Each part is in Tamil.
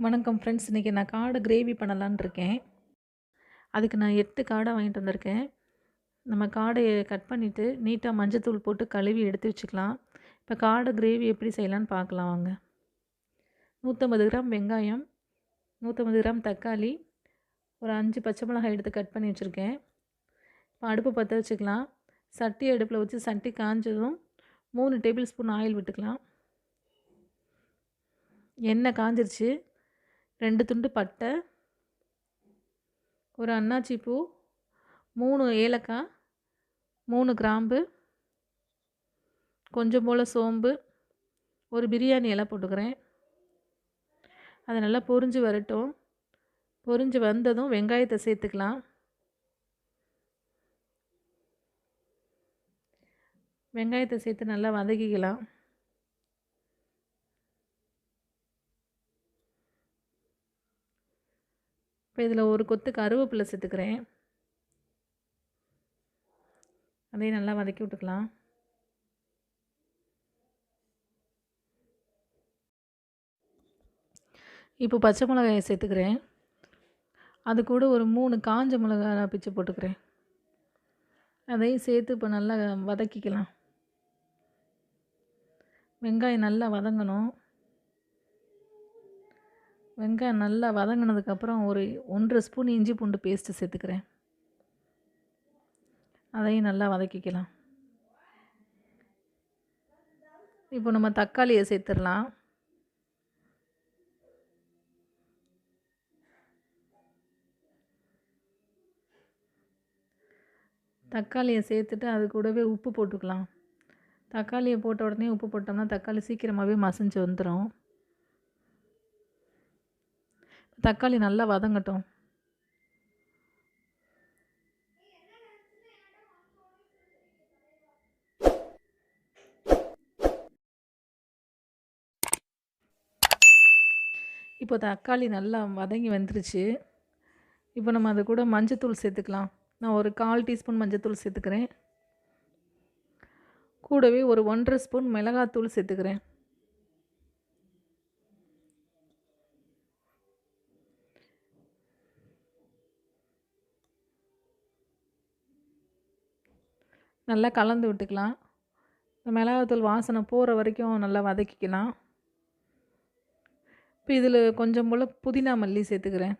வணக்கம் ஃப்ரெண்ட்ஸ். இன்றைக்கி நான் காடை கிரேவி பண்ணலான்னு இருக்கேன். அதுக்கு நான் 8 காடை வாங்கிட்டு வந்திருக்கேன். நம்ம காடையை கட் பண்ணிவிட்டு நீட்டாக மஞ்சத்தூள் போட்டு கழுவி எடுத்து வச்சுக்கலாம். இப்போ காடை கிரேவி எப்படி செய்யலான்னு பார்க்கலாம் வாங்க. 150 கிராம் வெங்காயம், 150 கிராம் தக்காளி, ஒரு 5 பச்சை மிளகாய் எடுத்து கட் பண்ணி வச்சுருக்கேன். இப்போ அடுப்பு பற்ற வச்சுக்கலாம். சட்டி அடுப்பில் வச்சு சட்டி காஞ்சதும் 3 டேபிள் ஸ்பூன் ஆயில் விட்டுக்கலாம். எண்ணெய் காஞ்சிருச்சு. 2 துண்டு பட்டை, ஒரு அன்னாச்சி பூ, 3 ஏலக்காய், 3 கிராம்பு, கொஞ்சம் போல் சோம்பு, ஒரு பிரியாணி இலை போட்டுக்கிறேன். அது நல்லா பொரிஞ்சு வரட்டும். பொரிஞ்சு வந்ததும் வெங்காயத்தை சேர்த்துக்கலாம். வெங்காயத்தை சேர்த்து நல்லா வதக்கிக்கலாம். இப்போ இதில் ஒரு கொத்து கருவேப்பிலை சேர்த்துக்கிறேன். அதையும் நல்லா வதக்கி விட்டுக்கலாம். இப்போ பச்சை மிளகாயை சேர்த்துக்கிறேன். அது கூட ஒரு 3 காஞ்ச மிளகாய் பிச்சு போட்டுக்கிறேன். அதையும் சேர்த்து இப்போ நல்லா வதக்கிக்கலாம். வெங்காயம் நல்லா வதங்கணும். வெங்காயம் நல்லா வதங்கினதுக்கப்புறம் ஒரு 1 ஸ்பூன் இஞ்சி பூண்டு பேஸ்ட்டு சேர்த்துக்கிறேன். அதையும் நல்லா வதக்கிக்கலாம். இப்போ நம்ம தக்காளியை சேர்த்துடலாம். தக்காளியை சேர்த்துட்டு அது கூடவே உப்பு போட்டுக்கலாம். தக்காளியை போட்ட உடனே உப்பு போட்டோம்னா தக்காளி சீக்கிரமாகவே மசிஞ்சு வந்துடும். தக்காளி நல்லா வதங்கட்டும். இப்போ தக்காளி நல்லா வதங்கி வந்துருச்சு. இப்போ நம்ம அது கூட மஞ்சத்தூள் சேர்த்துக்கலாம். நான் ஒரு 1/4 டீஸ்பூன் மஞ்சத்தூள் சேர்த்துக்கிறேன். கூடவே ஒரு 1½ ஸ்பூன் மிளகாத்தூள் சேர்த்துக்கிறேன். நல்லா கலந்து விட்டுக்கலாம். இந்த மிளகாத்தூள் வாசனை போகிற வரைக்கும் நல்லா வதக்கிக்கலாம். இப்போ இதில் கொஞ்சம் போல் புதினா மல்லி சேர்த்துக்கிறேன்.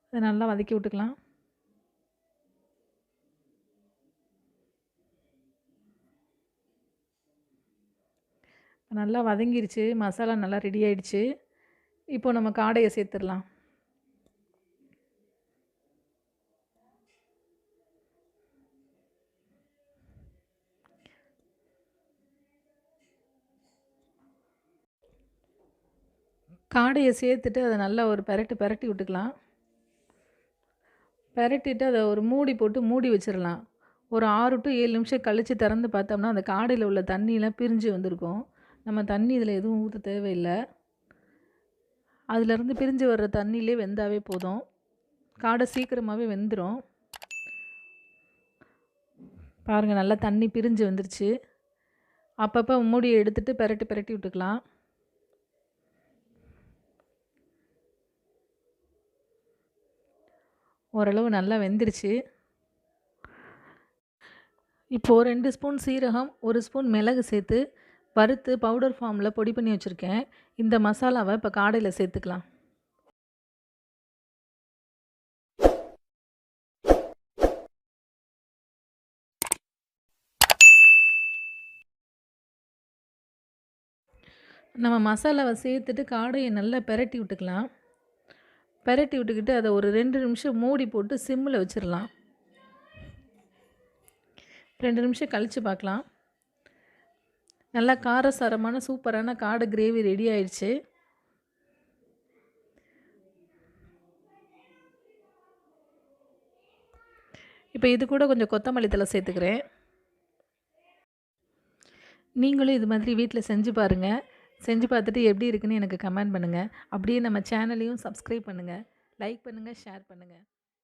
அதை நல்லா வதக்கி விட்டுக்கலாம். நல்லா வதங்கிருச்சு. மசாலா நல்லா ரெடி ஆயிடுச்சு. இப்போ நம்ம காடையை சேர்த்துடலாம். காடையை சேர்த்துட்டு அதை நல்லா ஒரு பெரட்டி விட்டுக்கலாம். பெரட்டிட்டு அதை ஒரு மூடி போட்டு மூடி வச்சிடலாம். ஒரு 6 to 7 நிமிஷம் கழித்து திறந்து பார்த்தோம்னா அந்த காடையில் உள்ள தண்ணியெலாம் பிரிஞ்சு வந்திருக்கும். நம்ம தண்ணி இதில் எதுவும் ஊற்ற தேவையில்லை. அதிலேருந்து பிரிஞ்சு வர்ற தண்ணியிலே வெந்தாவே போதும். காடை சீக்கிரமாகவே வெந்துடும். பாருங்கள், நல்லா தண்ணி பிரிஞ்சு வந்துருச்சு. அப்பப்போ மூடியை எடுத்துகிட்டு பெரட்டி விட்டுக்கலாம். ஓரளவு நல்லா வெந்துருச்சு. இப்போது 2 ஸ்பூன் சீரகம், 1 ஸ்பூன் மிளகு சேர்த்து வறுத்து பவுடர் ஃபார்மில் பொடி பண்ணி வச்சுருக்கேன். இந்த மசாலாவை இப்போ காடையில் சேர்த்துக்கலாம். நம்ம மசாலாவை சேர்த்துட்டு காடையை நல்லா பெரட்டி விட்டுக்கலாம். பெரட்டி விட்டுக்கிட்டு அதை ஒரு 2 நிமிஷம் மூடி போட்டு சிம்மில் வச்சிடலாம். 2 நிமிஷம் கழித்து பார்க்கலாம். நல்லா காரசாரமான சூப்பரான காடை கிரேவி ரெடி ஆயிடுச்சு. இப்போ இது கூட கொஞ்சம் கொத்தமல்லி தழை சேர்த்துக்கிறேன். நீங்களும் இது மாதிரி வீட்டில் செஞ்சு பாருங்கள். செஞ்சு பார்த்துட்டு எப்படி இருக்குன்னு எனக்கு கமெண்ட் பண்ணுங்கள். அப்படியே நம்ம சேனலையும் சப்ஸ்கிரைப் பண்ணுங்கள். லைக் பண்ணுங்கள், ஷேர் பண்ணுங்கள்.